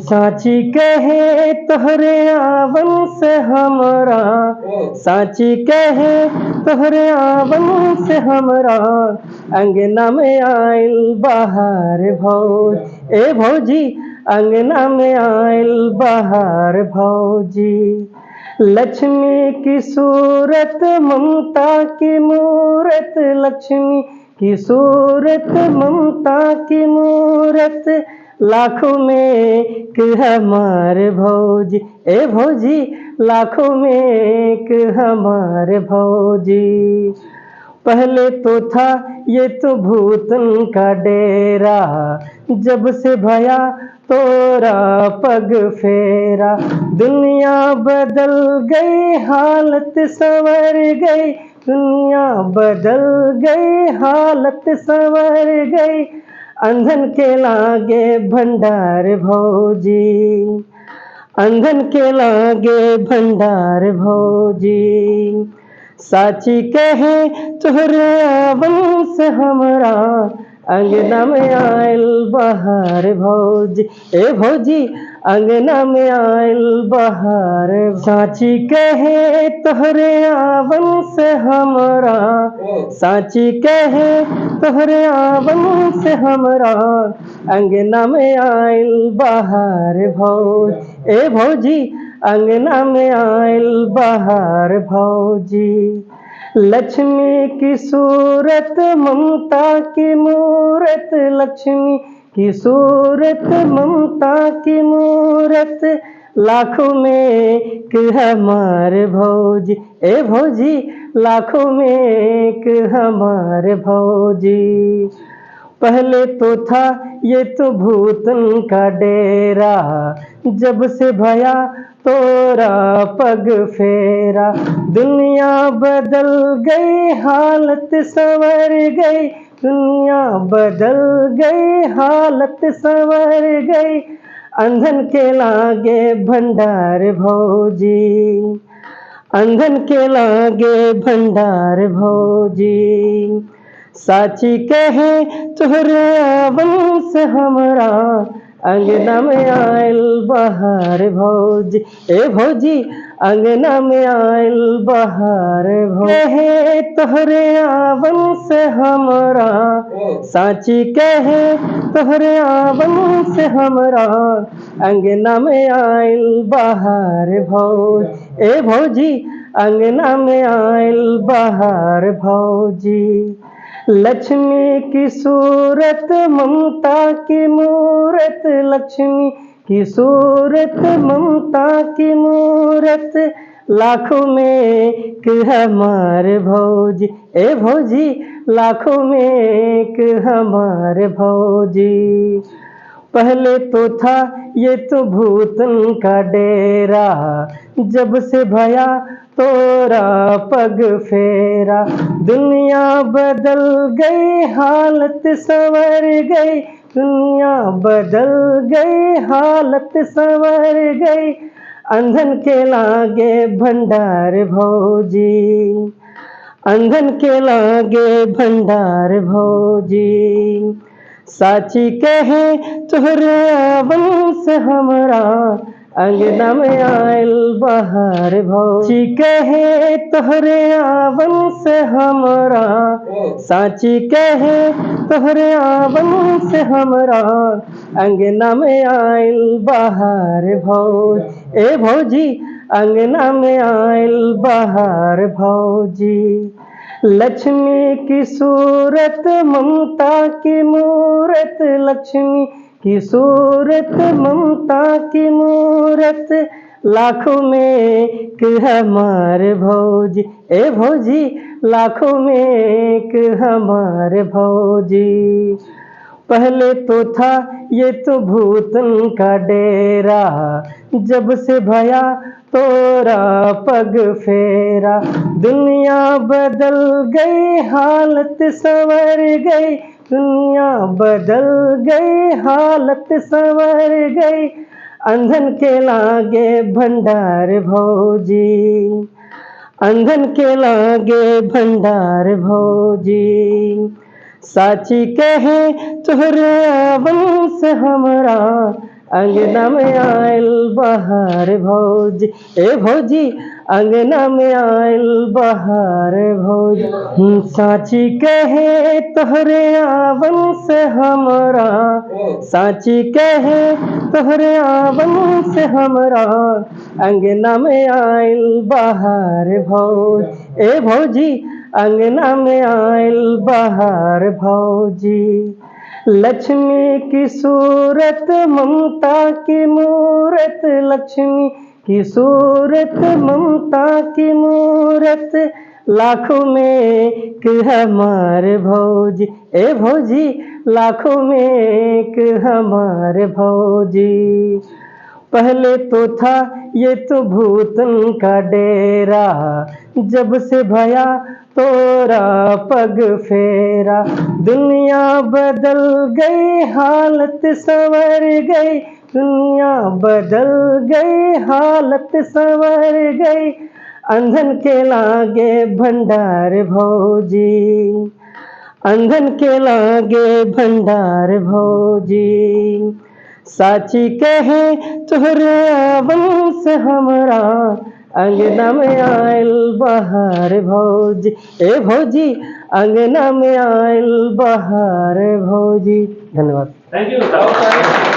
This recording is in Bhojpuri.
साची कहे तोहरे आवन से हमरा, साची कहे तोहरे आवन से हमरा, अंगना में आइल बहार भौज ए भौजी, अंगना में आइल बहार भौजी। लक्ष्मी की सूरत ममता की मूरत, लक्ष्मी की सूरत ममता की मूरत, लाखों में एक हमार भौजी ए भौजी, लाखों में एक हमार भौजी। पहले तो था ये तो भूतन का डेरा, जब से भया तोरा पग फेरा, दुनिया बदल गई हालत संवर गई, दुनिया बदल गई हालत संवर गई, अंधन के लागे भंडार भौजी, अंधन के लागे भंडार भौजी। साची कहे तोहरे आवन से हमरा, अंगना में आइल बहार भौजी ए भौजी, अंगना में आइल बहार। साची कहे तोहरे आवन से हमरा, साची कहे तोहरे आवन से हमरा, अंगना में आइल बहार भौज ए भौजी, अंगना में आइल बहार भौजी। लक्ष्मी की सूरत ममता की मूरत, लक्ष्मी की सूरत ममता की मूरत, लाखों में एक हमार भौजी ए भौजी, लाखों में एक हमार भौजी। पहले तो था ये तो भूतन का डेरा, जब से भया तोरा पग फेरा, दुनिया बदल गई हालत संवर गई, दुनिया बदल गई हालत संवर गई, अंधन के लागे भंडार भौजी, अंधन के लागे भंडार भौजी। साची कहे तोहरे आवन से हमरा, अंगना में आइल बहार भौजी ए भौजी, अंगना में आइल बहार भौजी। कहे तोहरे आवन से हमरा, साची कहे तोहरे आवन से हमरा, अंगना में आइल बहार भौज ए भौजी, अंगना में आइल बहार भौजी। लक्ष्मी की सूरत ममता की मूरत, लक्ष्मी की सूरत ममता की मूरत, लाखों में एक हमार भौजी ए भौजी, लाखों में एक हमार भौजी। पहले तो था ये तो भूतन का डेरा, जब से भया तोरा पग फेरा, दुनिया बदल गई हालत संवर गई, दुनिया बदल गई हालत संवर गई, अंधन के लागे भंडार भौजी, अंधन के लागे भंडार भौजी। साची कहे तोहरे आवन से हमरा, अंगना में आइल बहार भौजी। कहे तोहरे आवन से हमरा, साची कहे तोहरे आवन से हमरा, अंगना में आइल बहार भौज ए भौजी, अंगना में आइल बहार भौजी। लक्ष्मी की सूरत ममता की मूरत, लक्ष्मी की सूरत ममता की मूरत, लाखों में एक हमार भौजी ए भौजी, लाखों में एक हमार भौजी। पहले तो था ये तो भूतन का डेरा, जब से भया तोरा पग फेरा, दुनिया बदल गई हालत संवर गई, दुनिया बदल गई हालत संवर गई, अंधन के लागे भंडार भौजी, अंधन के लागे भंडार भौजी। साची कहे तोहरे आवन से हमरा अंगना में आयल बहार भौजी, ए भौजी अंगना में आयल बहार भौजी। साची कहे तोहरे आवन से हमरा, साची कहे तोहरे आवन से हमरा अंगना में आयल बहार भौजी, ए भौजी अंगना में आयल बहार भौजी। लक्ष्मी की सूरत ममता की मूरत, लक्ष्मी की सूरत ममता की मूरत लाखों में एक हमारे भौजी, ए भौजी लाखों में एक हमारे भौजी। पहले तो था ये तो भूतन का डेरा, जब से भया तोरा पग फेरा, दुनिया बदल गई हालत संवर गई, दुनिया बदल गई हालत संवर गई, अंधन के लागे भंडार भौजी, अंधन के लागे भंडार भौजी। साची कहे तोहरे आवन से हमरा अंगना में आयल बहार भौजी, ए भौजी अंगना में आयल बहार भौजी। धन्यवाद। Thank you.